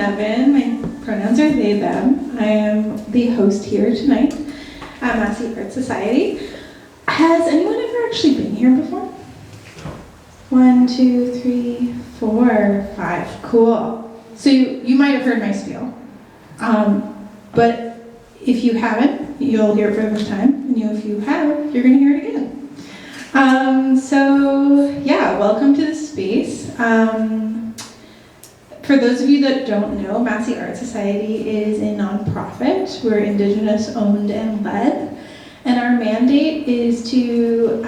Nevin. My pronouns are they, them. I am the host here tonight at Massy Arts Society. Has anyone ever actually been here before? 1, 2, 3, 4, 5. Cool. So you might have heard my spiel. But if you haven't, you'll hear it for the first time. And if you have, you're going to hear it again. So yeah, welcome to the space. For those of you that don't know, Massy Arts Society is a nonprofit. We're Indigenous owned and led. And our mandate is to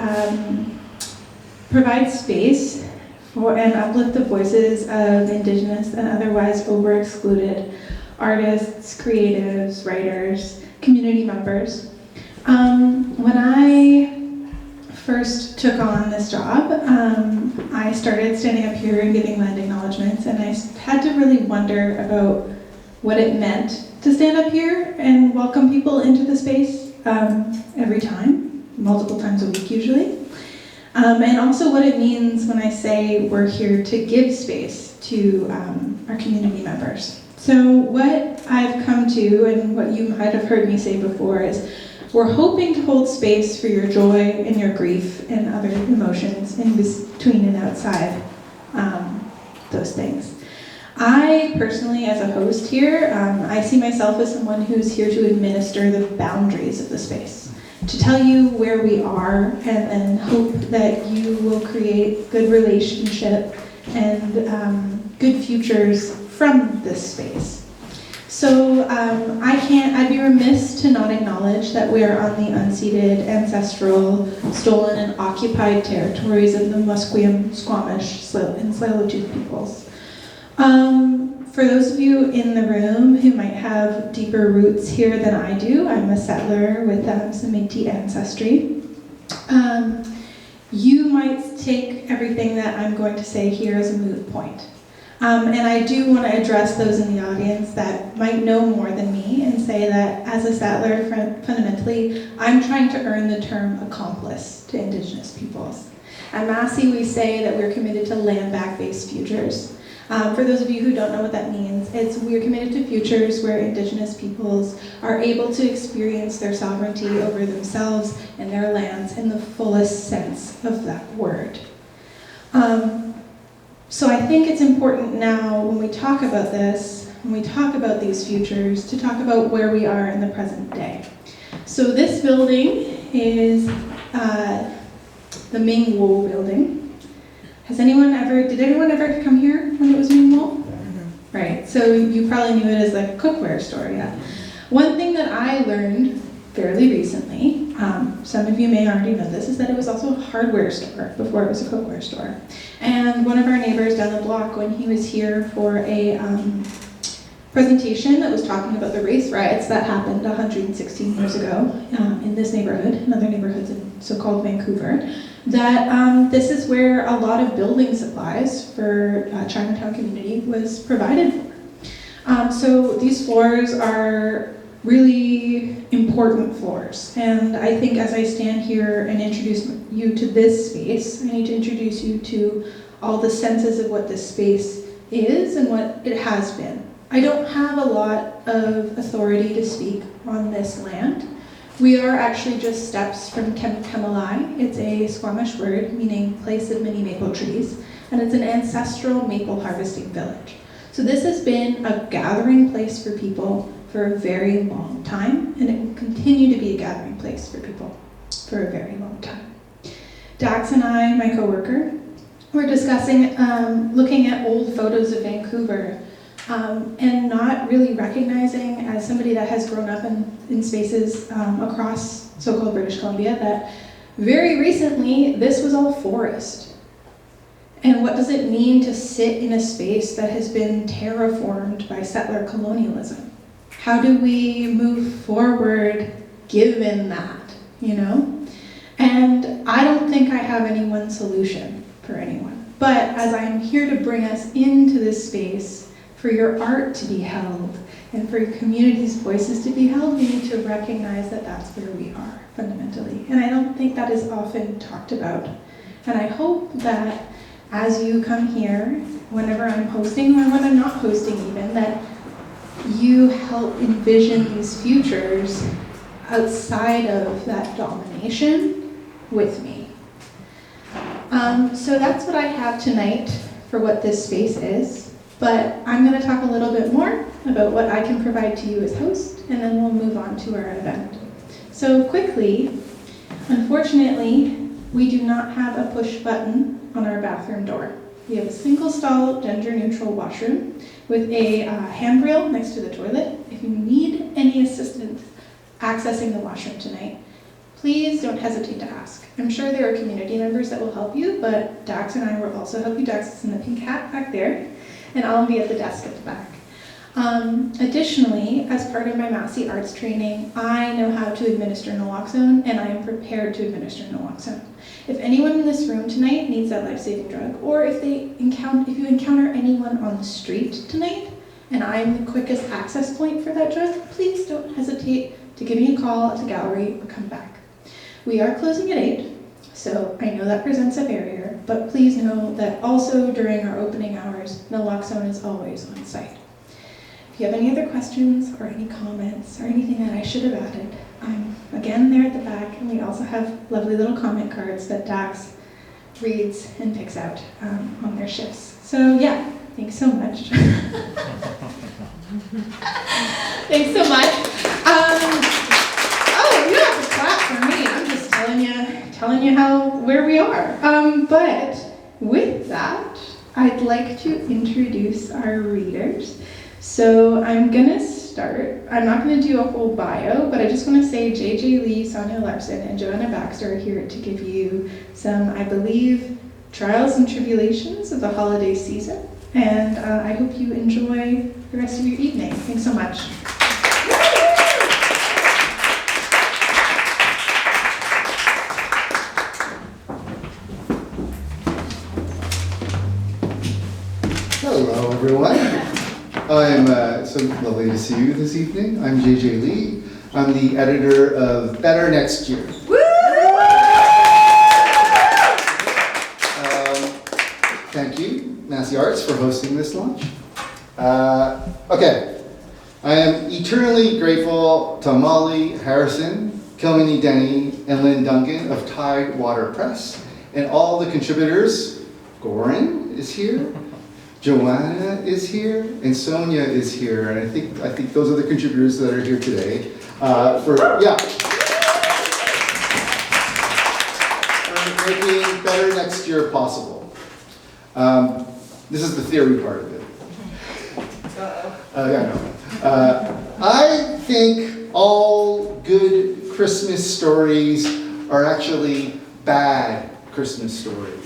provide space for and uplift the voices of Indigenous and otherwise over-excluded artists, creatives, writers, community members. When I first took on this job, I started standing up here and giving land acknowledgements, and I had to really wonder about what it meant to stand up here and welcome people into the space every time, multiple times a week usually. And also what it means when I say we're here to give space to our community members. So what I've come to, and what you might have heard me say before, is we're hoping to hold space for your joy and your grief and other emotions in between and outside those things. I personally, as a host here, I see myself as someone who's here to administer the boundaries of the space, to tell you where we are, and then hope that you will create good relationship and good futures from this space. So I'd be remiss to not acknowledge that we are on the unceded, ancestral, stolen, and occupied territories of the Musqueam, Squamish, and Tsleil-Waututh peoples. For those of you in the room who might have deeper roots here than I do, I'm a settler with some Métis ancestry. You might take everything that I'm going to say here as a moot point. And I do want to address those in the audience that might know more than me and say that as a settler, fundamentally, I'm trying to earn the term accomplice to Indigenous peoples. At Massy, we say that we're committed to land-back-based futures. For those of you who don't know what that means, we're committed to futures where Indigenous peoples are able to experience their sovereignty over themselves and their lands in the fullest sense of that word. So I think it's important now when we talk about this, when we talk about these futures, to talk about where we are in the present day. So this building is the Ming Wu building. Did anyone ever come here when it was Ming Wu? Mm-hmm. Right, so you probably knew it as like a cookware store, yeah. One thing that I learned fairly recently, some of you may already know this, is that it was also a hardware store before it was a cookware store. And one of our neighbors down the block, when he was here for a presentation that was talking about the race riots that happened 116 years ago in this neighborhood and other neighborhoods in so-called Vancouver, that this is where a lot of building supplies for Chinatown community was provided for. So these floors are really important floors. And I think as I stand here and introduce you to this space, I need to introduce you to all the senses of what this space is and what it has been. I don't have a lot of authority to speak on this land. We are actually just steps from Kemalai. It's a Squamish word meaning place of many maple trees, and it's an ancestral maple harvesting village. So this has been a gathering place for people for a very long time, and it will continue to be a gathering place for people for a very long time. Dax and I, my coworker, were discussing looking at old photos of Vancouver and not really recognizing, as somebody that has grown up in spaces across so-called British Columbia, that very recently this was all forest. And what does it mean to sit in a space that has been terraformed by settler colonialism? How do we move forward given that, you know? And I don't think I have any one solution for anyone. But as I'm here to bring us into this space for your art to be held and for your community's voices to be held, we need to recognize that that's where we are fundamentally. And I don't think that is often talked about. And I hope that as you come here, whenever I'm hosting or when I'm not hosting even, that you help envision these futures outside of that domination with me. So that's what I have tonight for what this space is, but I'm going to talk a little bit more about what I can provide to you as host, and then we'll move on to our event. So quickly, unfortunately, we do not have a push button on our bathroom door. We have a single stall, gender-neutral washroom with a handrail next to the toilet. If you need any assistance accessing the washroom tonight, please don't hesitate to ask. I'm sure there are community members that will help you, but Dax and I will also help you. Dax is in the pink hat back there, and I'll be at the desk at the back. Additionally, as part of my Massy Arts training, I know how to administer naloxone, and I am prepared to administer naloxone. If anyone in this room tonight needs that life-saving drug, or if you encounter anyone on the street tonight, and I'm the quickest access point for that drug, please don't hesitate to give me a call at the gallery or come back. We are closing at 8, so I know that presents a barrier, but please know that also during our opening hours, naloxone is always on site. If you have any other questions or any comments or anything that I should have added, I'm again there at the back, and we also have lovely little comment cards that Dax reads and picks out on their shifts. So yeah, thanks so much. Thanks so much. Oh, you don't have to clap for me. I'm just telling you where we are. But with that, I'd like to introduce our readers. So I'm gonna start. I'm not gonna do a whole bio, but I just want to say JJ Lee, Sonja Larsen, and Joanna Baxter are here to give you some, I believe, trials and tribulations of the holiday season. And I hope you enjoy the rest of your evening. Thanks so much. Hello, everyone. I'm so lovely to see you this evening. I'm JJ Lee. I'm the editor of Better Next Year. Thank you, Massy Arts, for hosting this launch. Okay, I am eternally grateful to Molly Harrison, Kilmeny Denny, and Lynn Duncan of Tidewater Press, and all the contributors. Goran is here. Joanna is here, and Sonja is here, and I think those are the contributors that are here today. For making Better Next Year possible. This is the theory part of it. I think all good Christmas stories are actually bad Christmas stories.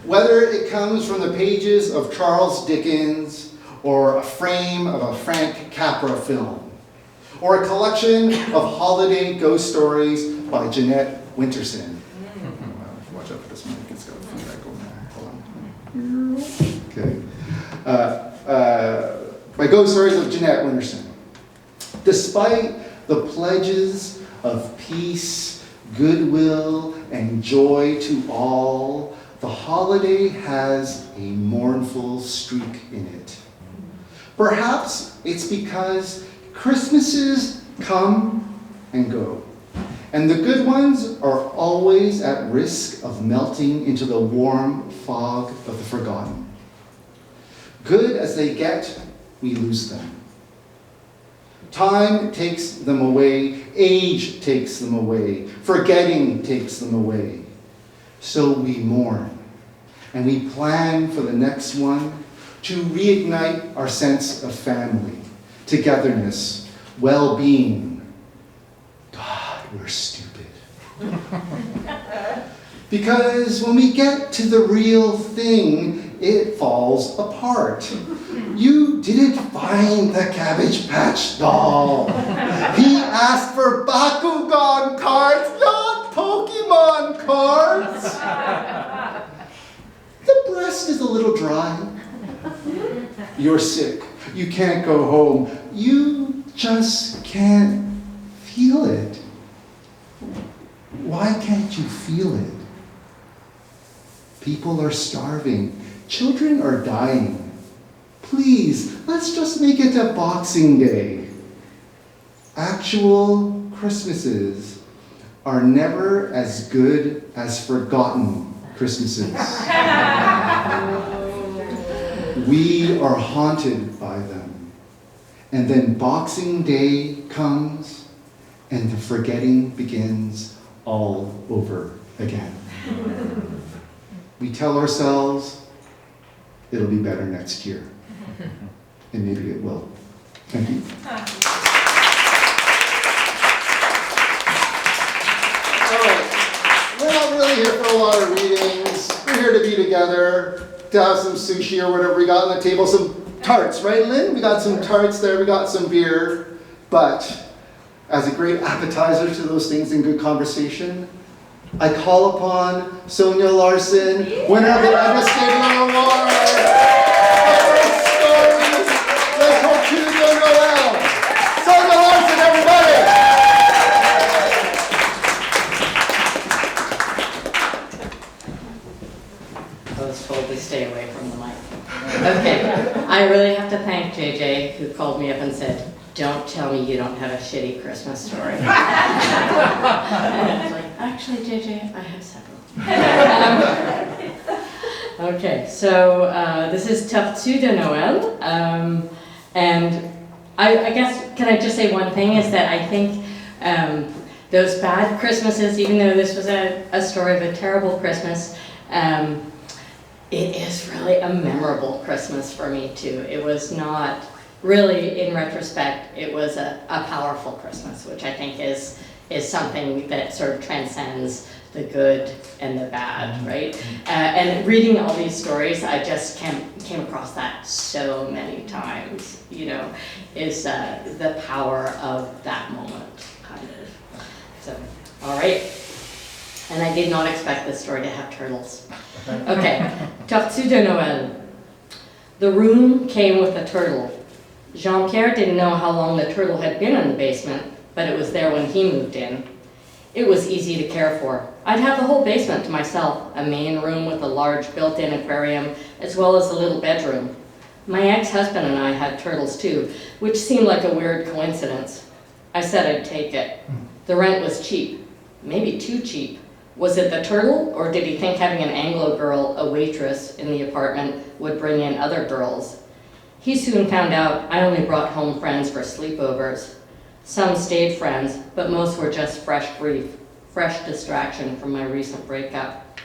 Whether it comes from the pages of Charles Dickens, or a frame of a Frank Capra film, or a collection of holiday ghost stories by Jeanette Winterson. Watch out for this mic, it's got feedback going there. Hold on. Okay. By ghost stories of Jeanette Winterson. Despite the pledges of peace, goodwill, and joy to all, the holiday has a mournful streak in it. Perhaps it's because Christmases come and go, and the good ones are always at risk of melting into the warm fog of the forgotten. Good as they get, we lose them. Time takes them away, age takes them away, forgetting takes them away. So we mourn, and we plan for the next one to reignite our sense of family, togetherness, well-being. God, we're stupid. Because when we get to the real thing, it falls apart. You didn't find the Cabbage Patch doll. He asked for Bakugan cards, not Pokemon cards. The breast is a little dry. You're sick. You can't go home. You just can't feel it. Why can't you feel it? People are starving. Children are dying. Please, let's just make it a Boxing Day. Actual Christmases are never as good as forgotten Christmases. We are haunted by them. And then Boxing Day comes, and the forgetting begins all over again. We tell ourselves, it'll be better next year. And maybe it will. Thank you. All right. We're not really here for a lot of readings. We're here to be together, to have some sushi or whatever we got on the table. Some tarts, right, Lynn? We got some tarts there. We got some beer. But as a great appetizer to those things in good conversation, I call upon Sonja Larsen, winner of the Devastating Award. Our story, Recollections de Noel. Sonja Larsen, everybody! I was told to stay away from the mic. Okay, I really have to thank JJ, who called me up and said, "Don't tell me you don't have a shitty Christmas story." And I was like, actually, JJ, I have several. Okay, so this is Tortue de Noël. And I guess, can I just say one thing, is that I think those bad Christmases, even though this was a story of a terrible Christmas, it is really a memorable Christmas for me too. It was not really, in retrospect, it was a powerful Christmas, which I think is something that sort of transcends the good and the bad, right? And reading all these stories, I just came across that so many times, you know, is the power of that moment, kind of. So, all right. And I did not expect this story to have turtles. Okay, Tortue de Noël. The room came with a turtle. Jean-Pierre didn't know how long the turtle had been in the basement, but it was there when he moved in. It was easy to care for. I'd have the whole basement to myself, a main room with a large built-in aquarium, as well as a little bedroom. My ex-husband and I had turtles too, which seemed like a weird coincidence. I said I'd take it. The rent was cheap, maybe too cheap. Was it the turtle, or did he think having an Anglo girl, a waitress, in the apartment would bring in other girls? He soon found out I only brought home friends for sleepovers. Some stayed friends, but most were just fresh grief, fresh distraction from my recent breakup.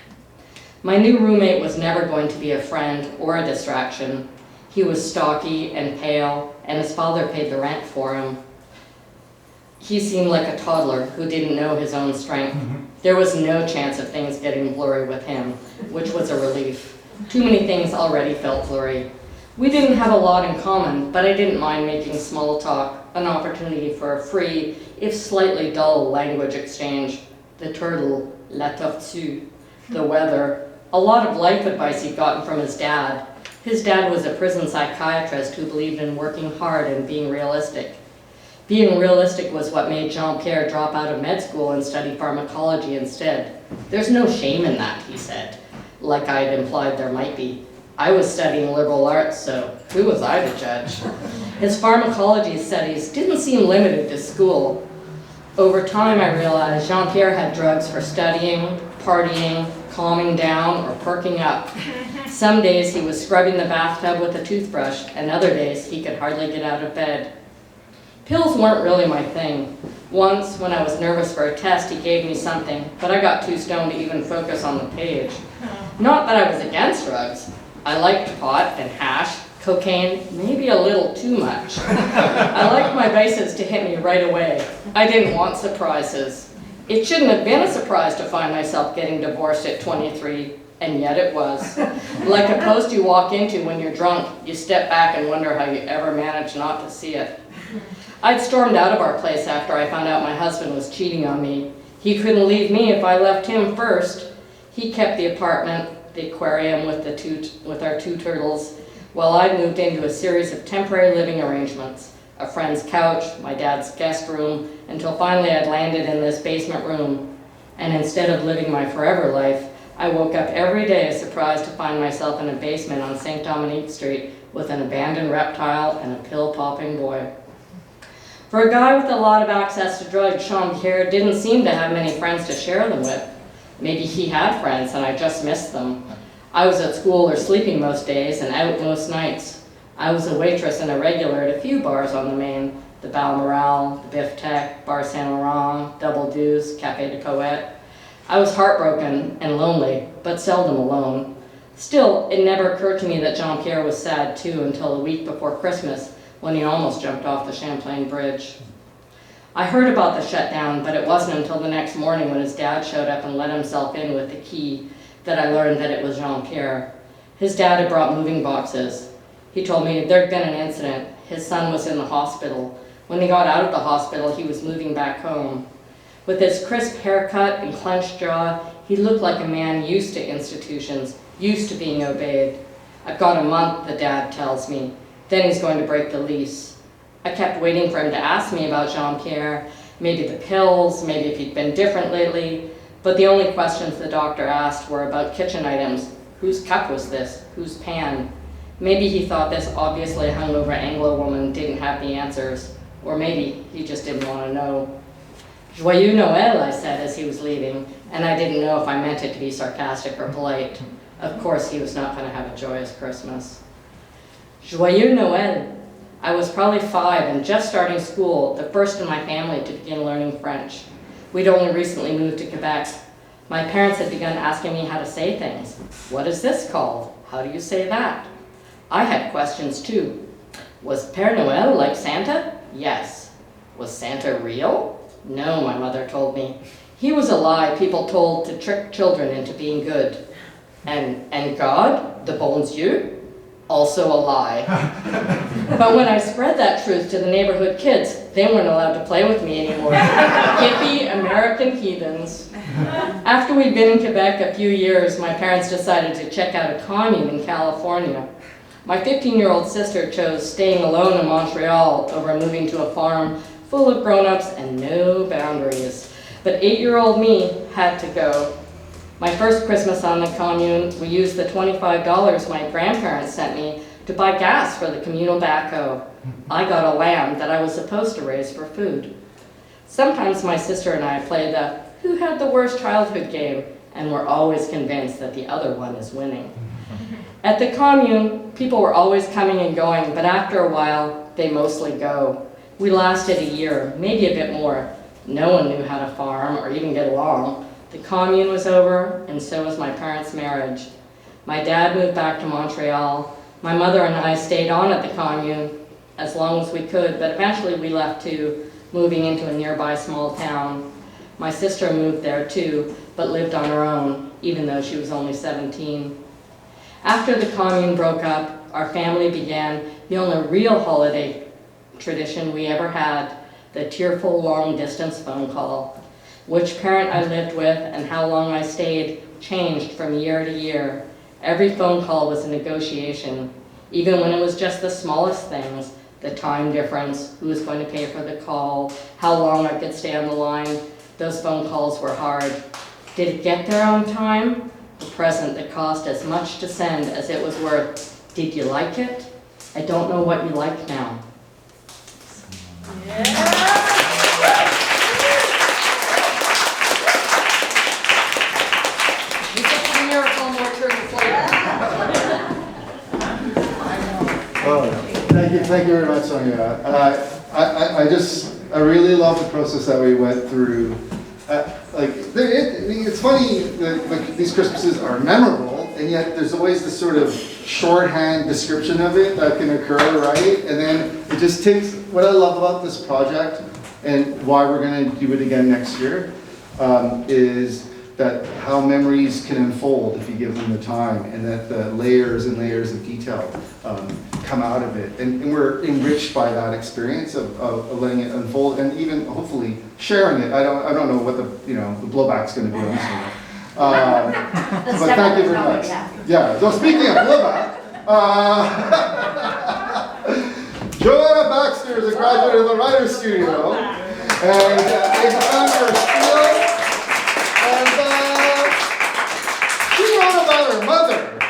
My new roommate was never going to be a friend or a distraction. He was stocky and pale, and his father paid the rent for him. He seemed like a toddler who didn't know his own strength. There was no chance of things getting blurry with him, which was a relief. Too many things already felt blurry. We didn't have a lot in common, but I didn't mind making small talk, an opportunity for a free, if slightly dull, language exchange. The turtle, la tortue, the weather, a lot of life advice he'd gotten from his dad. His dad was a prison psychiatrist who believed in working hard and being realistic. Being realistic was what made Jean-Pierre drop out of med school and study pharmacology instead. There's no shame in that, he said, like I had implied there might be. I was studying liberal arts, so who was I to judge? His pharmacology studies didn't seem limited to school. Over time, I realized Jean-Pierre had drugs for studying, partying, calming down, or perking up. Some days he was scrubbing the bathtub with a toothbrush, and other days he could hardly get out of bed. Pills weren't really my thing. Once, when I was nervous for a test, he gave me something, but I got too stoned to even focus on the page. Not that I was against drugs. I liked pot and hash, cocaine, maybe a little too much. I liked my vices to hit me right away. I didn't want surprises. It shouldn't have been a surprise to find myself getting divorced at 23, and yet it was. Like a post you walk into when you're drunk, you step back and wonder how you ever managed not to see it. I'd stormed out of our place after I found out my husband was cheating on me. He couldn't leave me if I left him first. He kept the apartment, the aquarium with our two turtles, while I moved into a series of temporary living arrangements, a friend's couch, my dad's guest room, until finally I'd landed in this basement room. And instead of living my forever life, I woke up every day surprised to find myself in a basement on St. Dominique Street with an abandoned reptile and a pill-popping boy. For a guy with a lot of access to drugs, Jean-Pierre didn't seem to have many friends to share them with. Maybe he had friends and I just missed them. I was at school or sleeping most days and out most nights. I was a waitress and a regular at a few bars on the Main, the Balmoral, the Biff Tech, Bar Saint Laurent, Double Deuce, Café de Poète. I was heartbroken and lonely, but seldom alone. Still, it never occurred to me that Jean-Pierre was sad too until a week before Christmas when he almost jumped off the Champlain Bridge. I heard about the shutdown, but it wasn't until the next morning when his dad showed up and let himself in with the key that I learned that it was Jean-Pierre. His dad had brought moving boxes. He told me there'd been an incident. His son was in the hospital. When he got out of the hospital, he was moving back home. With his crisp haircut and clenched jaw, he looked like a man used to institutions, used to being obeyed. I've got a month, the dad tells me. Then he's going to break the lease. I kept waiting for him to ask me about Jean-Pierre, maybe the pills, maybe if he'd been different lately, but the only questions the doctor asked were about kitchen items. Whose cup was this? Whose pan? Maybe he thought this obviously hungover Anglo woman didn't have the answers, or maybe he just didn't want to know. Joyeux Noël, I said as he was leaving, and I didn't know if I meant it to be sarcastic or polite. Of course, he was not going to have a joyous Christmas. Joyeux Noël. I was probably 5 and just starting school, the first in my family to begin learning French. We'd only recently moved to Quebec. My parents had begun asking me how to say things. What is this called? How do you say that? I had questions too. Was Père Noël like Santa? Yes. Was Santa real? No, my mother told me. He was a lie people told to trick children into being good. And God, the bon Dieu? Also a lie. But when I spread that truth to the neighborhood kids, they weren't allowed to play with me anymore. Hippie American heathens. After we'd been in Quebec a few years, my parents decided to check out a commune in California. My 15-year-old sister chose staying alone in Montreal over moving to a farm full of grown-ups and no boundaries. But 8-year-old me had to go. My first Christmas on the commune, we used the $25 my grandparents sent me to buy gas for the communal backhoe. I got a lamb that I was supposed to raise for food. Sometimes my sister and I play the who had the worst childhood game, and we're always convinced that the other one is winning. At the commune, people were always coming and going, but after a while, they mostly go. We lasted a year, maybe a bit more. No one knew how to farm or even get along. The commune was over, and so was my parents' marriage. My dad moved back to Montreal. My mother and I stayed on at the commune as long as we could, but eventually we left too, moving into a nearby small town. My sister moved there too, but lived on her own, even though she was only 17. After the commune broke up, our family began the only real holiday tradition we ever had, the tearful long-distance phone call. Which parent I lived with and how long I stayed changed from year to year. Every phone call was a negotiation, even when it was just the smallest things, the time difference, who was going to pay for the call, how long I could stay on the line. Those phone calls were hard. Did it get there on time? A present that cost as much to send as it was worth. Did you like it? I don't know what you like now. Yeah. Well, thank you very much, Sonja. I really love the process that we went through. It's funny that these Christmases are memorable, and yet there's always this sort of shorthand description of it that can occur, right? And then it just takes, what I love about this project and why we're going to do it again next year is that how memories can unfold if you give them the time, and that the layers and layers of detail come out of it. And we're enriched by that experience of letting it unfold, and even hopefully sharing it. I don't know what the blowback's going to be on this one. But thank you very much. Yeah. So speaking of blowback, Joanna Baxter is a graduate of the Writers Studio, and is a founder of Steel. And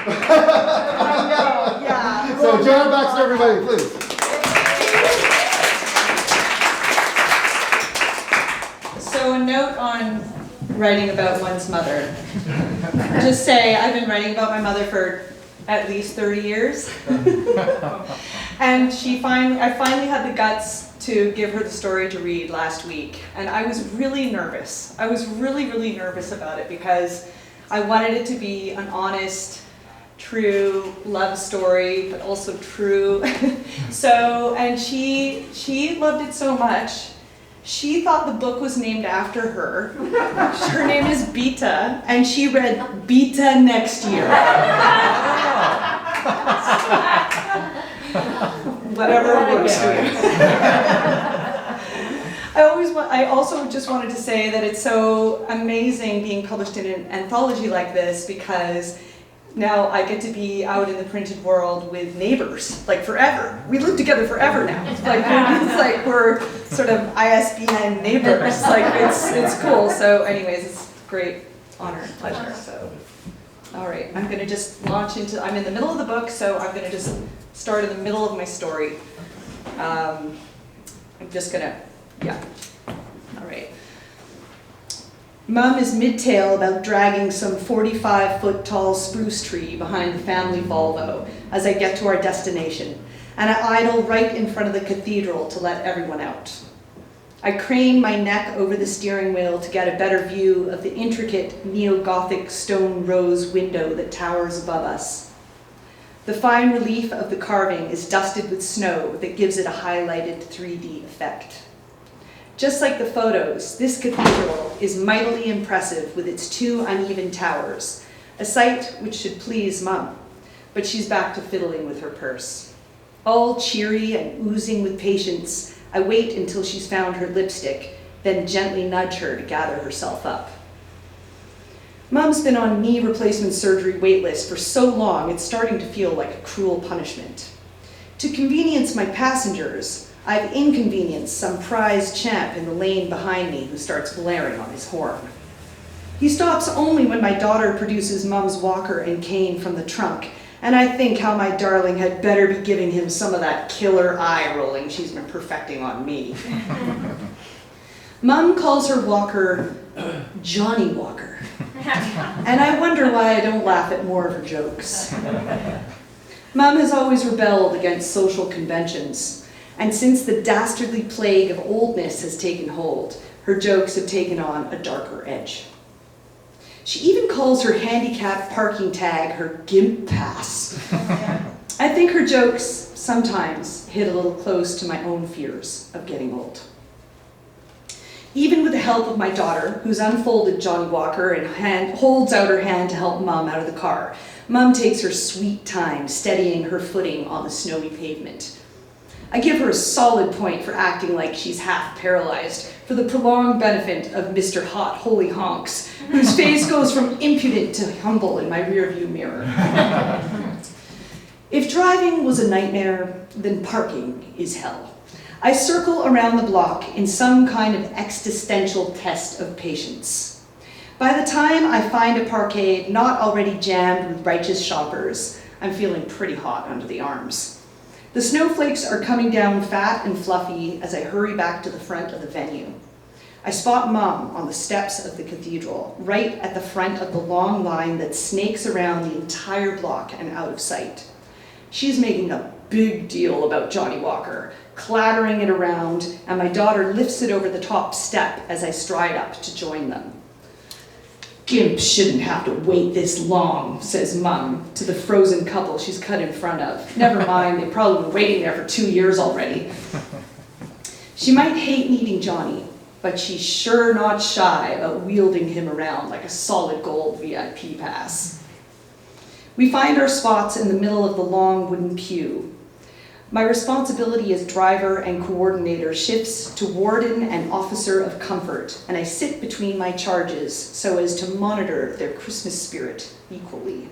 I know, yeah. So Joanna, Baxter, everybody, please. So a note on writing about one's mother. Just say, I've been writing about my mother for at least 30 years. And I finally had the guts to give her the story to read last week. And I was really nervous. I was really, really nervous about it because I wanted it to be an honest, true love story, but also true. And she loved it so much. She thought the book was named after her. Her name is Beta, and she read Beta next year. Whatever works for you. I also just wanted to say that it's so amazing being published in an anthology like this because now I get to be out in the printed world with neighbors, like forever. We live together forever now. It's like we're sort of ISBN neighbors. Like it's cool. So anyways, it's a great honor and pleasure. So, all right, I'm gonna just launch into, I'm in the middle of the book, so I'm gonna just start in the middle of my story. I'm just gonna, yeah, all right. Mum is mid-tale about dragging some 45-foot-tall spruce tree behind the family Volvo as I get to our destination, and I idle right in front of the cathedral to let everyone out. I crane my neck over the steering wheel to get a better view of the intricate neo-Gothic stone rose window that towers above us. The fine relief of the carving is dusted with snow that gives it a highlighted 3D effect. Just like the photos, this cathedral is mightily impressive with its 2 uneven towers, a sight which should please Mum, but she's back to fiddling with her purse. All cheery and oozing with patience, I wait until she's found her lipstick, then gently nudge her to gather herself up. Mum's been on knee replacement surgery waitlist for so long it's starting to feel like a cruel punishment. To convenience my passengers, I've inconvenienced some prized champ in the lane behind me who starts blaring on his horn. He stops only when my daughter produces Mum's walker and cane from the trunk, and I think how my darling had better be giving him some of that killer eye rolling she's been perfecting on me. Mum calls her walker Johnny Walker, and I wonder why I don't laugh at more of her jokes. Mum has always rebelled against social conventions. And since the dastardly plague of oldness has taken hold, her jokes have taken on a darker edge. She even calls her handicapped parking tag her gimp pass. I think her jokes sometimes hit a little close to my own fears of getting old. Even with the help of my daughter, who's unfolded Johnny Walker and holds out her hand to help Mum out of the car, Mum takes her sweet time steadying her footing on the snowy pavement. I give her a solid point for acting like she's half paralyzed for the prolonged benefit of Mr. Hot Holy Honks, whose face goes from impudent to humble in my rearview mirror. If driving was a nightmare, then parking is hell. I circle around the block in some kind of existential test of patience. By the time I find a parkade not already jammed with righteous shoppers, I'm feeling pretty hot under the arms. The snowflakes are coming down fat and fluffy as I hurry back to the front of the venue. I spot Mum on the steps of the cathedral, right at the front of the long line that snakes around the entire block and out of sight. She's making a big deal about Johnny Walker, clattering it around, and my daughter lifts it over the top step as I stride up to join them. Gimp shouldn't have to wait this long, says Mum to the frozen couple she's cut in front of. Never mind, they've probably been waiting there for 2 years already. She might hate meeting Johnny, but she's sure not shy about wielding him around like a solid gold VIP pass. We find our spots in the middle of the long wooden pew. My responsibility as driver and coordinator shifts to warden and officer of comfort, and I sit between my charges so as to monitor their Christmas spirit equally.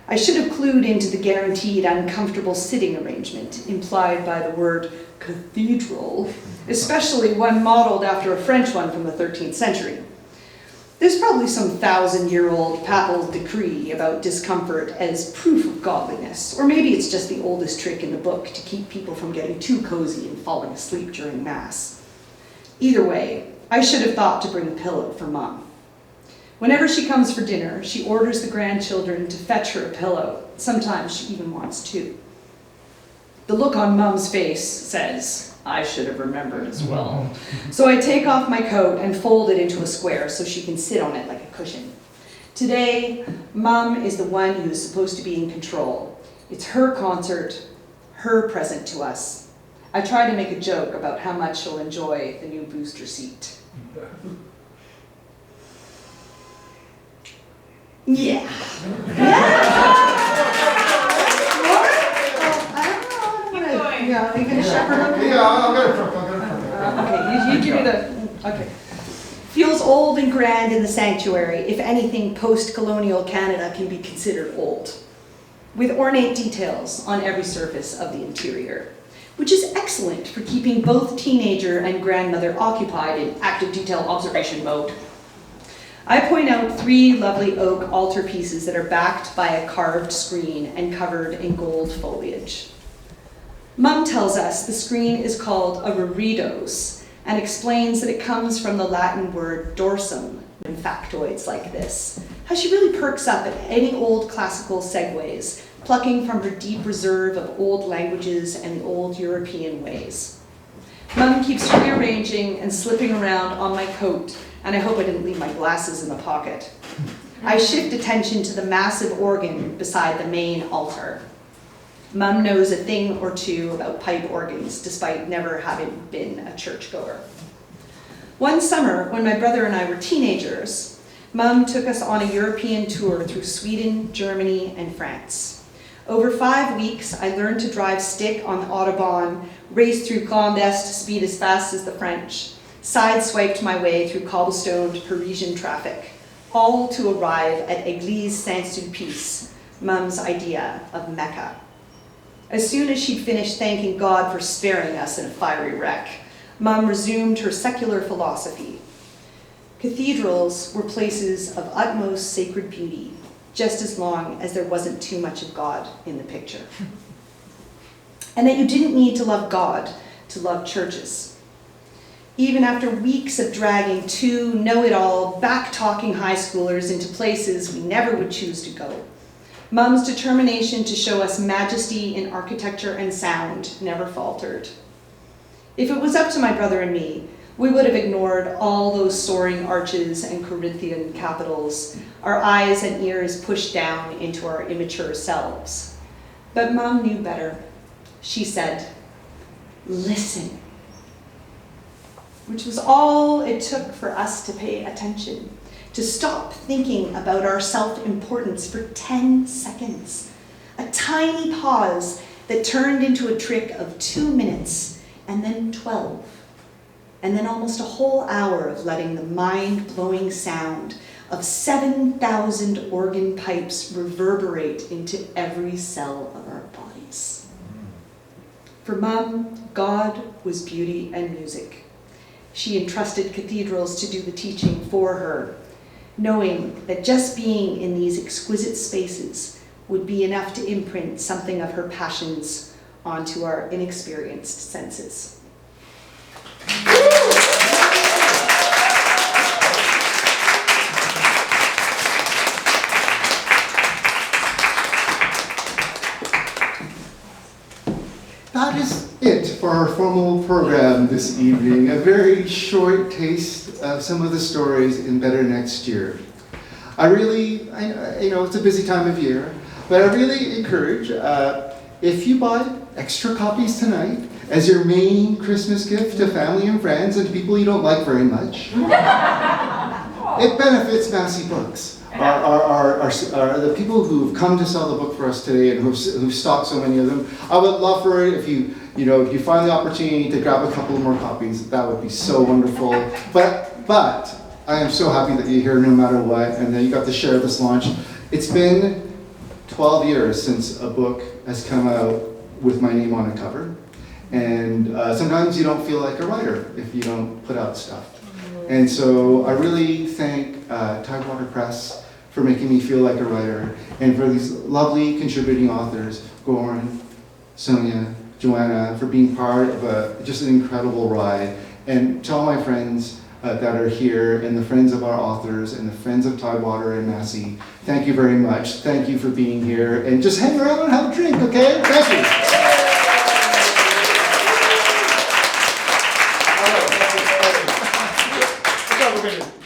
I should have clued into the guaranteed uncomfortable sitting arrangement implied by the word cathedral, especially one modeled after a French one from the 13th century. There's probably some 1,000-year-old papal decree about discomfort as proof of godliness, or maybe it's just the oldest trick in the book to keep people from getting too cozy and falling asleep during Mass. Either way, I should have thought to bring a pillow for Mom. Whenever she comes for dinner, she orders the grandchildren to fetch her a pillow. Sometimes she even wants two. The look on Mom's face says, I should have remembered as well. So I take off my coat and fold it into a square so she can sit on it like a cushion. Today, Mom is the one who is supposed to be in control. It's her concert, her present to us. I try to make a joke about how much she'll enjoy the new booster seat. Yeah. Yeah, are you gonna shepherd up? Yeah, I'll go for it. Okay, you give me the, okay. Feels old and grand in the sanctuary. If anything, post-colonial Canada can be considered old, with ornate details on every surface of the interior, which is excellent for keeping both teenager and grandmother occupied in active detail observation mode. I point out 3 lovely oak altar pieces that are backed by a carved screen and covered in gold foliage. Mum tells us the screen is called a reredos and explains that it comes from the Latin word dorsum in factoids like this. How she really perks up at any old classical segues, plucking from her deep reserve of old languages and the old European ways. Mum keeps rearranging and slipping around on my coat, and I hope I didn't leave my glasses in the pocket. I shift attention to the massive organ beside the main altar. Mum knows a thing or two about pipe organs, despite never having been a churchgoer. One summer, when my brother and I were teenagers, Mum took us on a European tour through Sweden, Germany, and France. Over 5 weeks, I learned to drive stick on the Autobahn, raced through clandestine speed as fast as the French, sideswiped my way through cobblestoned Parisian traffic, all to arrive at Église Saint-Sulpice, Mum's idea of Mecca. As soon as she'd finished thanking God for sparing us in a fiery wreck, Mum resumed her secular philosophy. Cathedrals were places of utmost sacred beauty, just as long as there wasn't too much of God in the picture. And that you didn't need to love God to love churches. Even after weeks of dragging 2 know-it-all, back-talking high schoolers into places we never would choose to go, Mum's determination to show us majesty in architecture and sound never faltered. If it was up to my brother and me, we would have ignored all those soaring arches and Corinthian capitals, our eyes and ears pushed down into our immature selves. But Mum knew better. She said, listen, which was all it took for us to pay attention, to stop thinking about our self-importance for 10 seconds. A tiny pause that turned into a trick of 2 minutes, and then 12. And then almost a whole hour of letting the mind-blowing sound of 7,000 organ pipes reverberate into every cell of our bodies. For Mum, God was beauty and music. She entrusted cathedrals to do the teaching for her, knowing that just being in these exquisite spaces would be enough to imprint something of her passions onto our inexperienced senses. That is it for our formal program this evening. A very short taste of some of the stories in Better Next Year. I know it's a busy time of year, but I really encourage, if you buy extra copies tonight as your main Christmas gift to family and friends and to people you don't like very much, it benefits Massy Books. The people who've come to sell the book for us today and who've stocked so many of them. I would love for it if you find the opportunity to grab a couple more copies. That would be so wonderful. But I am so happy that you're here no matter what, and that you got to share this launch. It's been 12 years since a book has come out with my name on a cover, and sometimes you don't feel like a writer if you don't put out stuff. And so I really thank Tidewater Press for making me feel like a writer, and for these lovely contributing authors, Goran, Sonja, Joanna, for being part of just an incredible ride. And to all my friends that are here, and the friends of our authors, and the friends of Tidewater and Massy, thank you very much. Thank you for being here, and just hang around and have a drink, okay? Thank you. All right, we're gonna